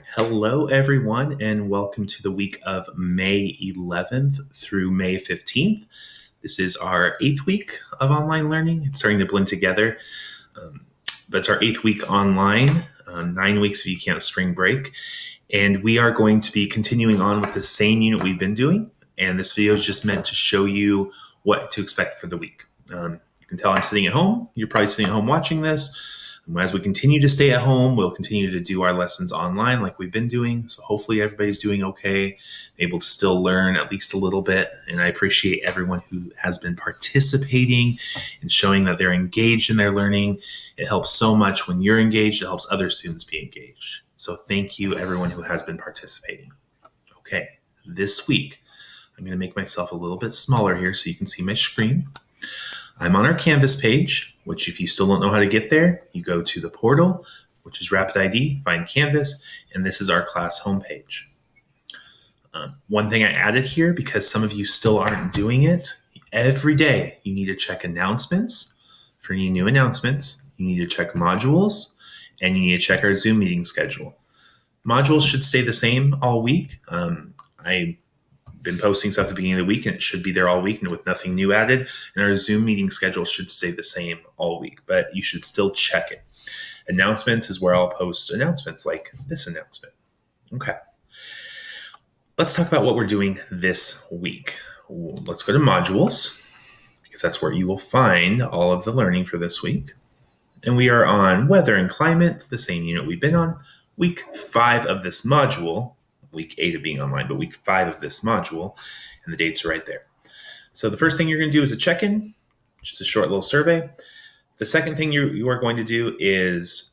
Hello, everyone, and welcome to the week of May 11th through May 15th. This is our 8th week of online learning. It's starting to blend together. That's our 8th week online, 9 weeks if you count spring break. And we are going to be continuing on with the same unit we've been doing. And this video is just meant to show you what to expect for the week. You can tell I'm sitting at home. You're probably sitting at home watching this. As we continue to stay at home, we'll continue to do our lessons online like we've been doing. So hopefully everybody's doing okay, able to still learn at least a little bit. And I appreciate everyone who has been participating and showing that they're engaged in their learning. It helps so much when you're engaged. It helps other students be engaged. So thank you, everyone who has been participating. Okay, this week, I'm going to make myself a little bit smaller here so you can see my screen. I'm on our Canvas page, which if you still don't know how to get there, you go to the portal, which is Rapid ID, find Canvas, and this is our class homepage. One thing I added here, because some of you still aren't doing it, every day you need to check announcements for any new announcements, you need to check modules, and you need to check our Zoom meeting schedule. Modules should stay the same all week. I've been posting stuff at the beginning of the week and it should be there all week and with nothing new added. And our Zoom meeting schedule should stay the same all week, but you should still check it. Announcements is where I'll post announcements like this announcement. Okay. Let's talk about what we're doing this week. Let's go to modules because that's where you will find all of the learning for this week. And we are on weather and climate, the same unit we've been on. Week 5 of this module. Week 8 of being online, but week 5 of this module, and the dates are right there. So the first thing you're going to do is a check-in, just a short little survey. The second thing you are going to do is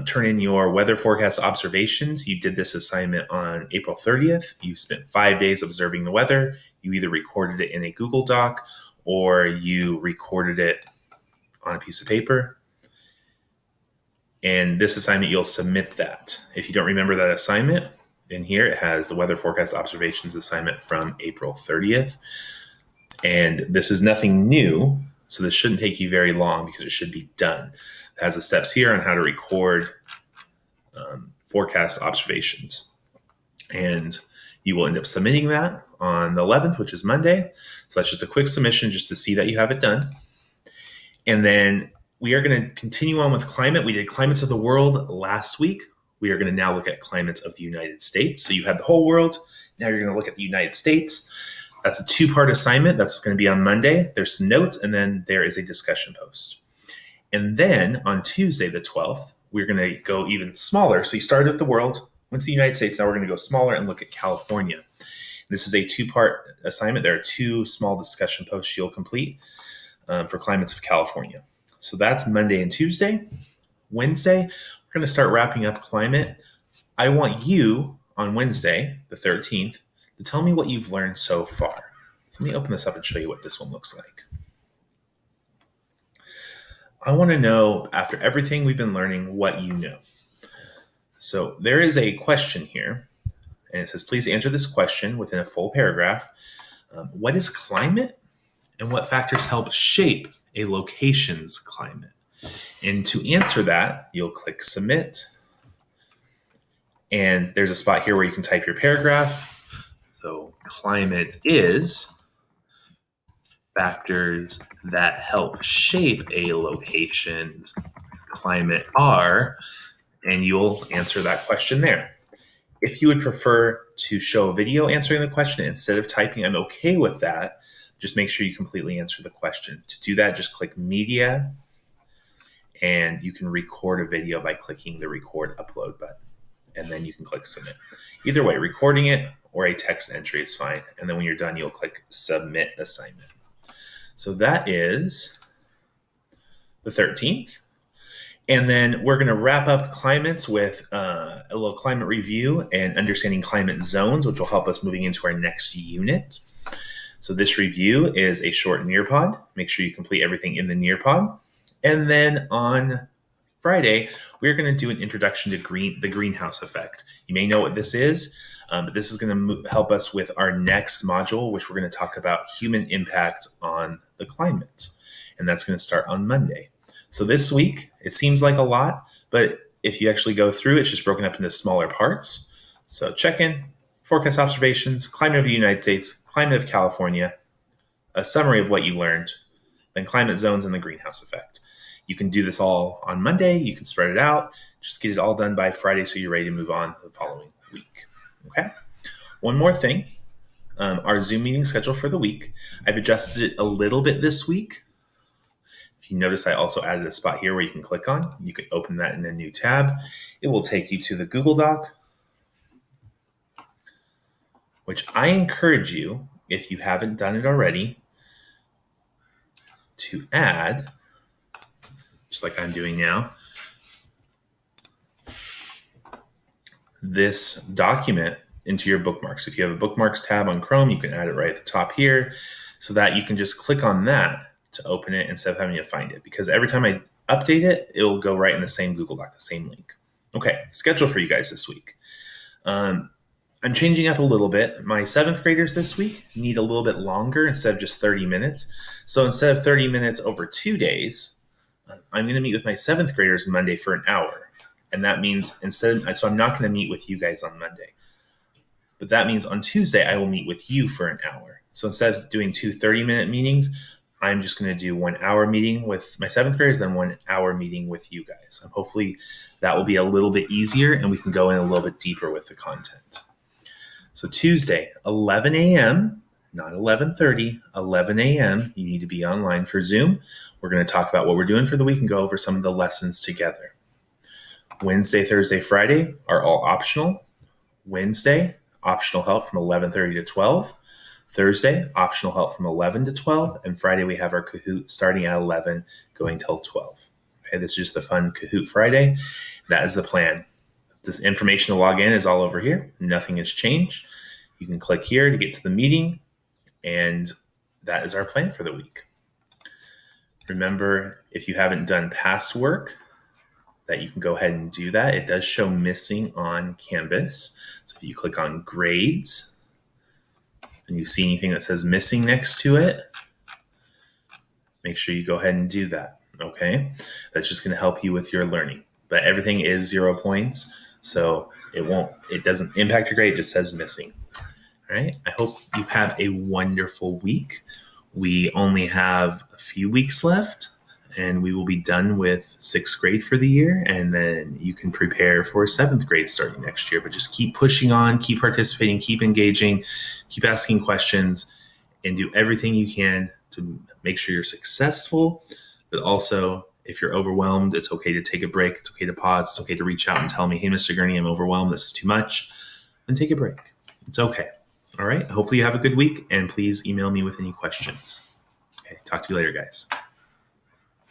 turn in your weather forecast observations. You did this assignment on April 30th. You spent 5 days observing the weather. You either recorded it in a Google Doc or you recorded it on a piece of paper. And this assignment, you'll submit that. If you don't remember that assignment, in here, it has the weather forecast observations assignment from April 30th. And this is nothing new, so this shouldn't take you very long because it should be done. It has the steps here on how to record forecast observations. And you will end up submitting that on the 11th, which is Monday. So that's just a quick submission just to see that you have it done. And then we are going to continue on with climate. We did climates of the world last week. We are going to now look at climates of the United States. So you had the whole world. Now you're going to look at the United States. That's a 2-part assignment. That's going to be on Monday. There's some notes, and then there is a discussion post. And then on Tuesday, the 12th, we're going to go even smaller. So you started with the world, went to the United States. Now we're going to go smaller and look at California. This is a 2-part assignment. There are 2 small discussion posts you'll complete for climates of California. So that's Monday and Tuesday. Wednesday, we're going to start wrapping up climate. I want you on Wednesday, the 13th, to tell me what you've learned so far. So let me open this up and show you what this one looks like. I want to know, after everything we've been learning, what you know. So there is a question here, and it says, please answer this question within a full paragraph. What is climate, and what factors help shape a location's climate? And to answer that, you'll click submit. And there's a spot here where you can type your paragraph. So climate is factors that help shape a location's climate are, and you'll answer that question there. If you would prefer to show a video answering the question instead of typing, I'm okay with that. Just make sure you completely answer the question. To do that, just click media. And you can record a video by clicking the record upload button. And then you can click submit. Either way, recording it or a text entry is fine. And then when you're done, you'll click submit assignment. So that is the 13th. And then we're going to wrap up climates with a little climate review and understanding climate zones, which will help us moving into our next unit. So this review is a short Nearpod. Make sure you complete everything in the Nearpod. And then on Friday, we're going to do an introduction to the greenhouse effect. You may know what this is, but this is going to help us with our next module, which we're going to talk about human impact on the climate. And that's going to start on Monday. So this week, it seems like a lot, but if you actually go through, it's just broken up into smaller parts. So check-in, forecast observations, climate of the United States, climate of California, a summary of what you learned, then climate zones and the greenhouse effect. You can do this all on Monday. You can spread it out. Just get it all done by Friday so you're ready to move on to the following week. Okay? One more thing. Our Zoom meeting schedule for the week. I've adjusted it a little bit this week. If you notice, I also added a spot here where you can click on. You can open that in a new tab. It will take you to the Google Doc, which I encourage you, if you haven't done it already, to add, just like I'm doing now, this document into your bookmarks. If you have a bookmarks tab on Chrome, you can add it right at the top here so that you can just click on that to open it instead of having to find it. Because every time I update it, it'll go right in the same Google Doc, the same link. Okay, schedule for you guys this week. I'm changing up a little bit. My 7th graders this week need a little bit longer instead of just 30 minutes. So instead of 30 minutes over 2 days, I'm going to meet with my 7th graders Monday for an hour. And that means so I'm not going to meet with you guys on Monday. But that means on Tuesday, I will meet with you for an hour. So instead of doing 2 30-minute meetings, I'm just going to do 1 hour meeting with my 7th graders and 1 hour meeting with you guys. And hopefully that will be a little bit easier and we can go in a little bit deeper with the content. So Tuesday, 11 a.m., not 11:30, 11 a.m., you need to be online for Zoom. We're going to talk about what we're doing for the week and go over some of the lessons together. Wednesday, Thursday, Friday are all optional. Wednesday, optional help from 11:30 to 12. Thursday, optional help from 11 to 12. And Friday, we have our Kahoot starting at 11, going till 12. Okay, this is just a fun Kahoot Friday. That is the plan. This information to log in is all over here. Nothing has changed. You can click here to get to the meeting, and that is our plan for the week. Remember, if you haven't done past work, that you can go ahead and do that. It does show missing on Canvas. So if you click on grades and you see anything that says missing next to it, make sure you go ahead and do that. Okay? That's just going to help you with your learning. But everything is 0 points. So it doesn't impact your grade, it just says missing. All right. I hope you have a wonderful week. We only have a few weeks left and we will be done with 6th grade for the year. And then you can prepare for 7th grade starting next year, but just keep pushing on, keep participating, keep engaging, keep asking questions, and do everything you can to make sure you're successful. But also, if you're overwhelmed, it's okay to take a break. It's okay to pause. It's okay to reach out and tell me, hey, Mr. Gurney, I'm overwhelmed. This is too much. Then take a break. It's okay. All right. Hopefully you have a good week, and please email me with any questions. Okay. Talk to you later, guys.